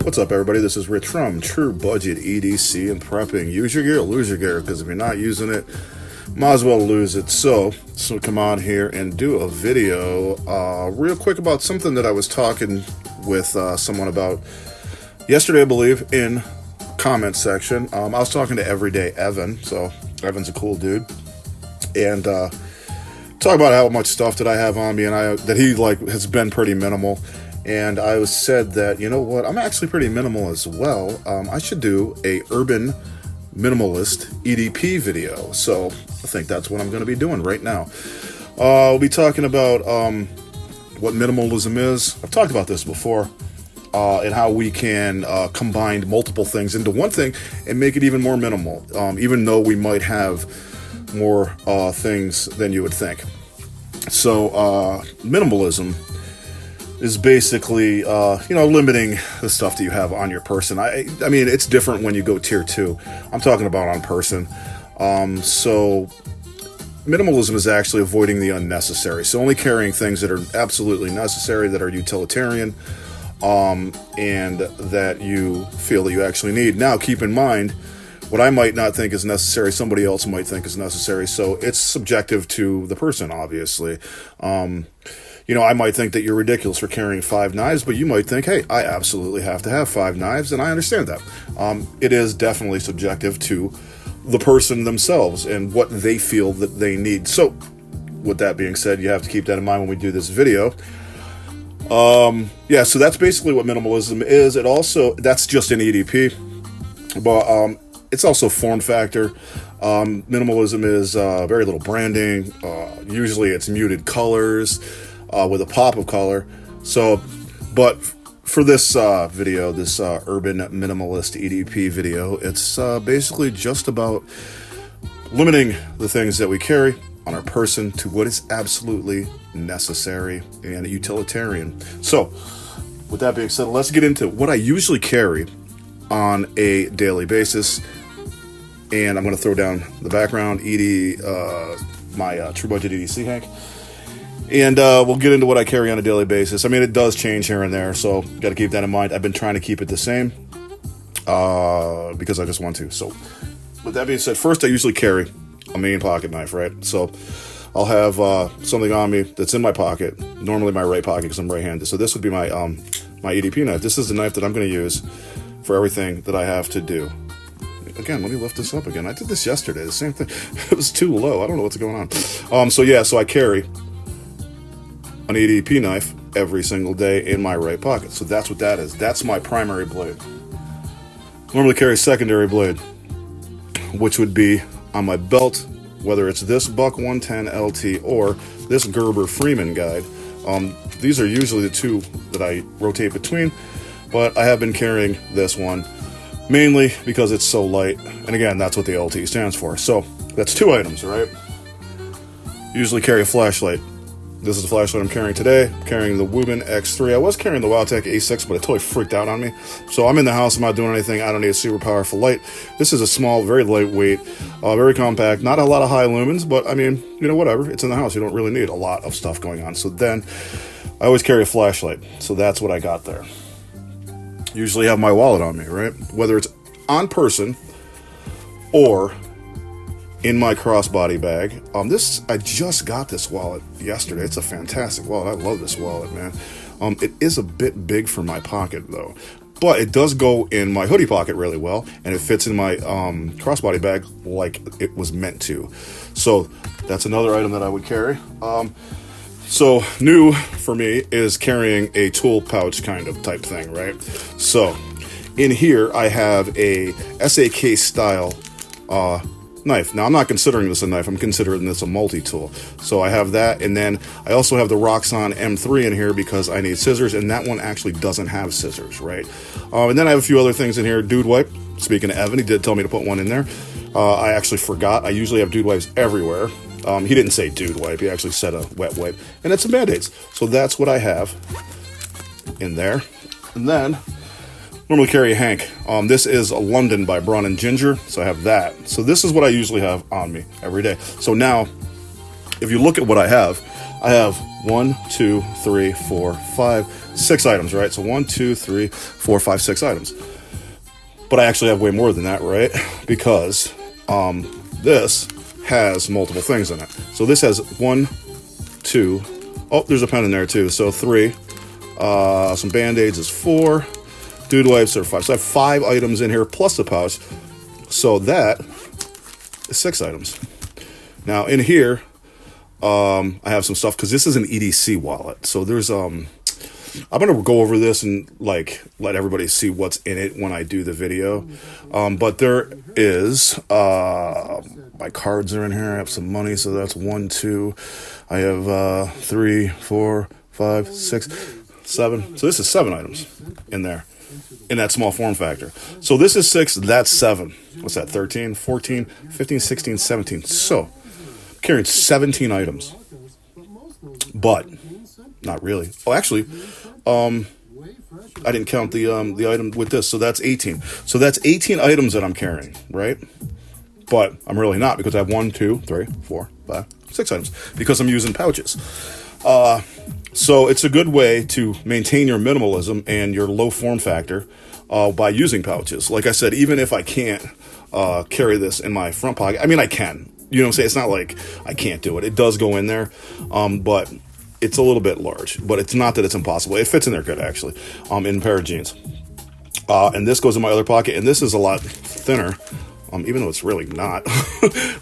What's up, everybody? This is Rich from True Budget EDC and Prepping. Use your gear, lose your gear, because if you're not using it, might as well lose it. So come on here and do a video real quick about something that I was talking with someone about yesterday, I believe, in comment section. I was talking to Everyday Evan, so Evan's a cool dude, and talk about how much stuff that I have on me, and that he has been pretty minimal. And I said that, you know what, I'm actually pretty minimal as well. I should do a urban minimalist EDP video. So I think that's what I'm going to be doing right now. We'll be talking about what minimalism is. I've talked about this before, and how we can combine multiple things into one thing and make it even more minimal, even though we might have more things than you would think. So minimalism is basically, limiting the stuff that you have on your person. I mean, it's different when you go tier 2. I'm talking about on person. So minimalism is actually avoiding the unnecessary. So only carrying things that are absolutely necessary, that are utilitarian, and that you feel that you actually need. Now, keep in mind, what I might not think is necessary, somebody else might think is necessary. So it's subjective to the person, obviously. I might think that you're ridiculous for carrying 5 knives, but you might think, hey, I absolutely have to have 5 knives, and I understand that. It is definitely subjective to the person themselves and what they feel that they need. So, with that being said, you have to keep that in mind when we do this video. So that's basically what minimalism is. That's just an EDP, but it's also form factor. Minimalism is very little branding. Usually it's muted colors, with a pop of color. But for this video, this urban minimalist EDP video, it's basically just about limiting the things that we carry on our person to what is absolutely necessary and utilitarian. So with that being said, let's get into what I usually carry on a daily basis. And I'm going to throw down the background, my True Budget EDC Hank. And we'll get into what I carry on a daily basis. I mean, it does change here and there, so got to keep that in mind. I've been trying to keep it the same because I just want to. So with that being said, first I usually carry a main pocket knife, right? So I'll have something on me that's in my pocket, normally my right pocket because I'm right-handed. So this would be my EDP knife. This is the knife that I'm going to use for everything that I have to do. Again, let me lift this up again. I did this yesterday, the same thing. It was too low. I don't know what's going on. So I carry an EDP knife every single day in my right pocket. So that's what that is. That's my primary blade. Normally carry a secondary blade, which would be on my belt, whether it's this Buck 110 LT or this Gerber Freeman guide. These are usually the two that I rotate between, but I have been carrying this one mainly because it's so light. And again, that's what the LT stands for. So that's 2 items, right? Usually carry a flashlight. This is the flashlight I'm carrying today. I'm carrying the Wuben X3. I was carrying the Wildtech A6, but it totally freaked out on me. So I'm in the house. I'm not doing anything. I don't need a super powerful light. This is a small, very lightweight, very compact. Not a lot of high lumens, but I mean, whatever. It's in the house. You don't really need a lot of stuff going on. So then I always carry a flashlight. So that's what I got there. Usually have my wallet on me, right? Whether it's on person or in my crossbody bag. I just got this wallet yesterday. It's a fantastic wallet. I love this wallet, man. It is a bit big for my pocket though, but it does go in my hoodie pocket really well, and it fits in my crossbody bag like it was meant to. So that's another item that I would carry. So new for me is carrying a tool pouch kind of type thing, right? So in here I have a SAK style knife. Now I'm not considering this a knife, I'm considering this a multi-tool. So I have that, and then I also have the Roxxon M3 in here because I need scissors, and that one actually doesn't have scissors, right? And then I have a few other things in here. Dude wipe. Speaking of Evan, he did tell me to put one in there. I actually forgot. I usually have dude wipes everywhere. He didn't say dude wipe, he actually said a wet wipe, and it's some Band-Aids. So that's what I have in there. And then normally carry a Hank. This is a London by Braun and Ginger, so I have that. So this is what I usually have on me every day. So now if you look at what I have 1, 2, 3, 4, 5, 6 items, right? So 1, 2, 3, 4, 5, 6 items. But I actually have way more than that, right? Because this has multiple things in it. So this has 1, 2, oh, there's a pen in there too. So 3, some Band-Aids is 4, dude wipes are 5. So I have 5 items in here plus the pouch. So that is 6 items. Now in here, I have some stuff because this is an EDC wallet. So there's I'm gonna go over this and like let everybody see what's in it when I do the video. But there is my cards are in here. I have some money, so that's 1, 2. I have 3, 4, 5, 6, 7. So this is 7 items in there in that small form factor. So this is 6, that's 7. What's that? 13, 14, 15, 16, 17. So I'm carrying 17 items. But not really. Oh, actually, I didn't count the item with this, so that's 18. So that's 18 items that I'm carrying, right? But I'm really not, because I have 1, 2, 3, 4, 5, 6 items because I'm using pouches. So it's a good way to maintain your minimalism and your low form factor by using pouches. Like I said, even if I can't carry this in my front pocket, I mean, I can. You know what I'm saying? It's not like I can't do it. It does go in there, but it's a little bit large. But it's not that it's impossible. It fits in there good, actually, in a pair of jeans. And this goes in my other pocket, and this is a lot thinner, even though it's really not.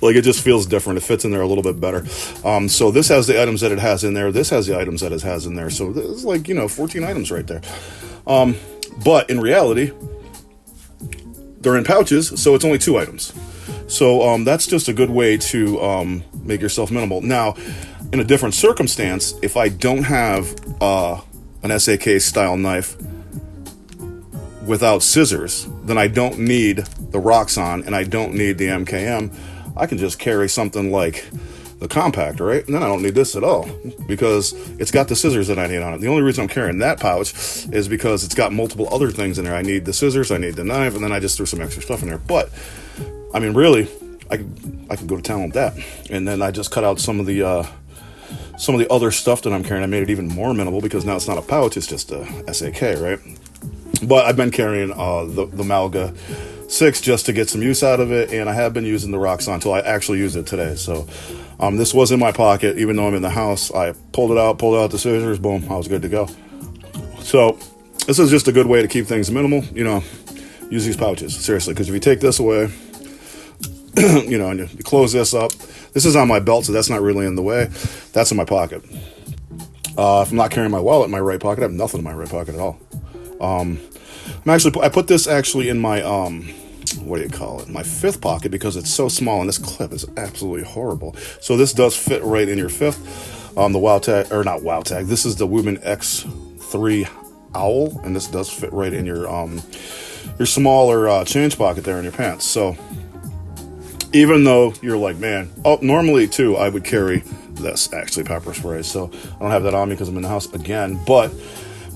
Like, it just feels different. It fits in there a little bit better. So this has the items that it has in there. This has the items that it has in there. So this is like, 14 items right there. But in reality, they're in pouches, so it's only 2 items. So that's just a good way to make yourself minimal. Now, in a different circumstance, if I don't have an SAK style knife without scissors, then I don't need the Roxxon and I don't need the MKM. I can just carry something like the compact, right? And then I don't need this at all because it's got the scissors that I need on it. The only reason I'm carrying that pouch is because it's got multiple other things in there. I need the scissors, I need the knife, and then I just threw some extra stuff in there. But I mean, really, I could go to town with that. And then I just cut out some of the other stuff that I'm carrying. I made it even more minimal because now it's not a pouch, it's just a SAK, right? But I've been carrying the Malga 6 just to get some use out of it, and I have been using the Roxxon until I actually used it today. So this was in my pocket, even though I'm in the house. I pulled it out the scissors, boom, I was good to go. So this is just a good way to keep things minimal, use these pouches, seriously, because if you take this away, and you close this up, this is on my belt, so that's not really in the way. That's in my pocket. If I'm not carrying my wallet in my right pocket, I have nothing in my right pocket at all. I put this actually in my, what do you call it? My 5th pocket because it's so small, and this clip is absolutely horrible. So this does fit right in your 5th. The Wow Tag, or not Wow Tag, this is the Wuben X3 Owl, and this does fit right in your smaller change pocket there in your pants. So even though you're like, man, normally too, I would carry this, actually, pepper spray. So I don't have that on me because I'm in the house again, but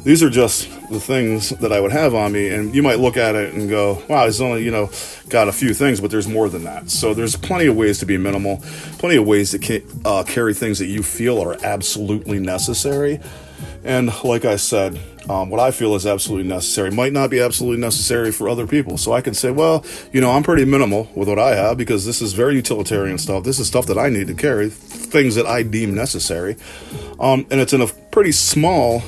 these are just the things that I would have on me, and you might look at it and go, wow, it's only, got a few things, but there's more than that. So there's plenty of ways to be minimal, plenty of ways to carry things that you feel are absolutely necessary. And like I said, what I feel is absolutely necessary might not be absolutely necessary for other people. So I can say, well, I'm pretty minimal with what I have because this is very utilitarian stuff. This is stuff that I need to carry, things that I deem necessary. And it's in a pretty small,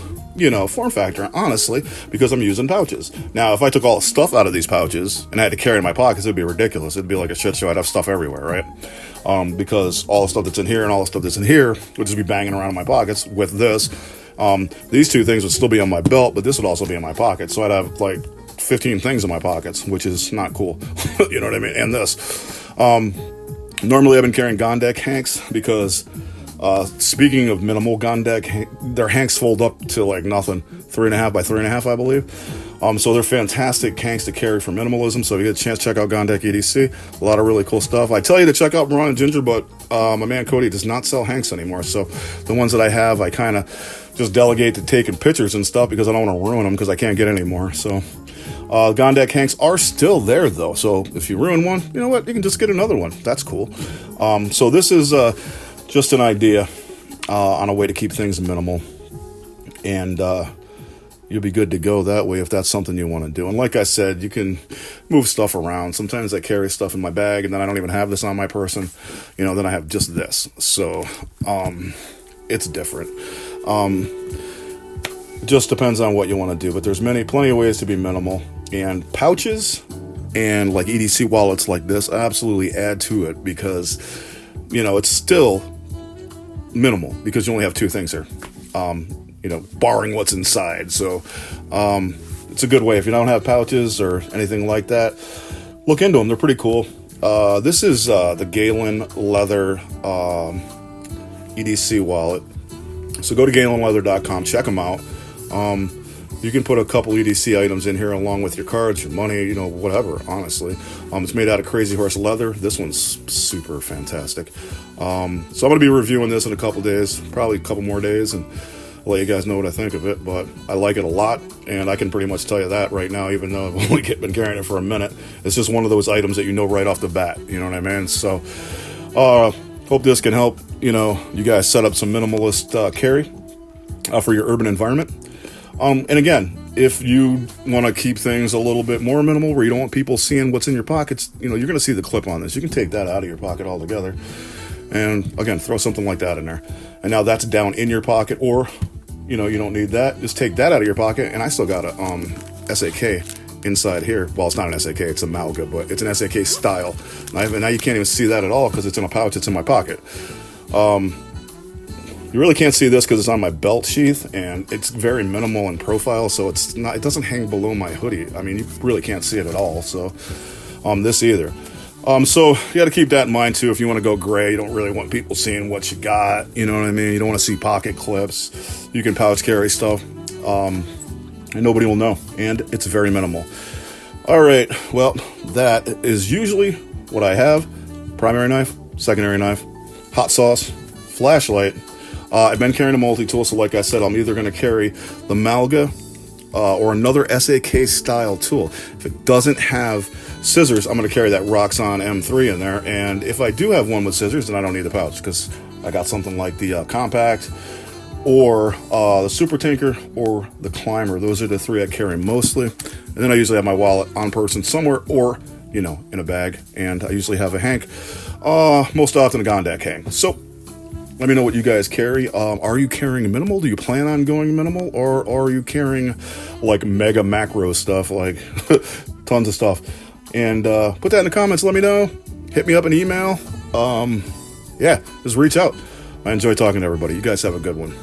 form factor, honestly, because I'm using pouches. Now, if I took all the stuff out of these pouches and I had to carry in my pockets, it'd be ridiculous. It'd be like a shit show. I'd have stuff everywhere, right? Because all the stuff that's in here and all the stuff that's in here would just be banging around in my pockets. With this, these 2 things would still be on my belt, but this would also be in my pocket. So I'd have like 15 things in my pockets, which is not cool. You know what I mean? And this. Normally I've been carrying Gondek hanks because speaking of minimal Gondek, their hanks fold up to like nothing, 3.5 by 3.5, I believe. So they're fantastic hanks to carry for minimalism. So if you get a chance, check out Gondek EDC. A lot of really cool stuff. I tell you to check out Ron and Ginger, but my man Cody does not sell hanks anymore. So the ones that I have, I kind of just delegate to taking pictures and stuff because I don't want to ruin them because I can't get any more. So Gondek hanks are still there though. So if you ruin one, you know what? You can just get another one. That's cool. So this is just an idea on a way to keep things minimal, and you'll be good to go that way if that's something you want to do. And like I said, you can move stuff around. Sometimes I carry stuff in my bag and then I don't even have this on my person, then I have just this. So it's different. Just depends on what you want to do, but there's plenty of ways to be minimal, and pouches and like EDC wallets like this absolutely add to it, because it's still minimal because you only have two things here, barring what's inside. So it's a good way. If you don't have pouches or anything like that, look into them. They're pretty cool. This is the Galen Leather EDC wallet. So go to galenleather.com, check them out. You can put a couple EDC items in here along with your cards, your money, whatever, honestly. It's made out of Crazy Horse leather. This one's super fantastic. So I'm going to be reviewing this in a couple days, probably a couple more days, and I'll let you guys know what I think of it. But I like it a lot, and I can pretty much tell you that right now, even though I've only been carrying it for a minute. It's just one of those items that right off the bat, you know what I mean? So hope this can help, you guys set up some minimalist carry for your urban environment. And again, if you want to keep things a little bit more minimal, where you don't want people seeing what's in your pockets, you're going to see the clip on this. You can take that out of your pocket altogether. And again, throw something like that in there. And now that's down in your pocket, or, you don't need that. Just take that out of your pocket. And I still got a SAK inside here. Well, it's not an SAK, it's a Malga, but it's an SAK style. Now you can't even see that at all because it's in a pouch, it's in my pocket. You really can't see this because it's on my belt sheath, and it's very minimal in profile, so it doesn't hang below my hoodie. I mean, you really can't see it at all. So this either. So you got to keep that in mind too. If you want to go gray, you don't really want people seeing what you got. You know what I mean? You don't want to see pocket clips. You can pouch carry stuff, and nobody will know. And it's very minimal. All right. Well, that is usually what I have: primary knife, secondary knife, hot sauce, flashlight. I've been carrying a multi-tool, so like I said, I'm either going to carry the Malga or another SAK style tool. If it doesn't have scissors, I'm going to carry that Roxxon M3 in there. And if I do have one with scissors, then I don't need the pouch, because I got something like the Compact or the Super Tinker or the Climber. Those are the three I carry mostly. And then I usually have my wallet on person somewhere, or in a bag. And I usually have a Hank, most often a Gondak hang. So let me know what you guys carry. Are you carrying minimal? Do you plan on going minimal? Or are you carrying like mega macro stuff, like tons of stuff? And put that in the comments. Let me know. Hit me up an email. Just reach out. I enjoy talking to everybody. You guys have a good one.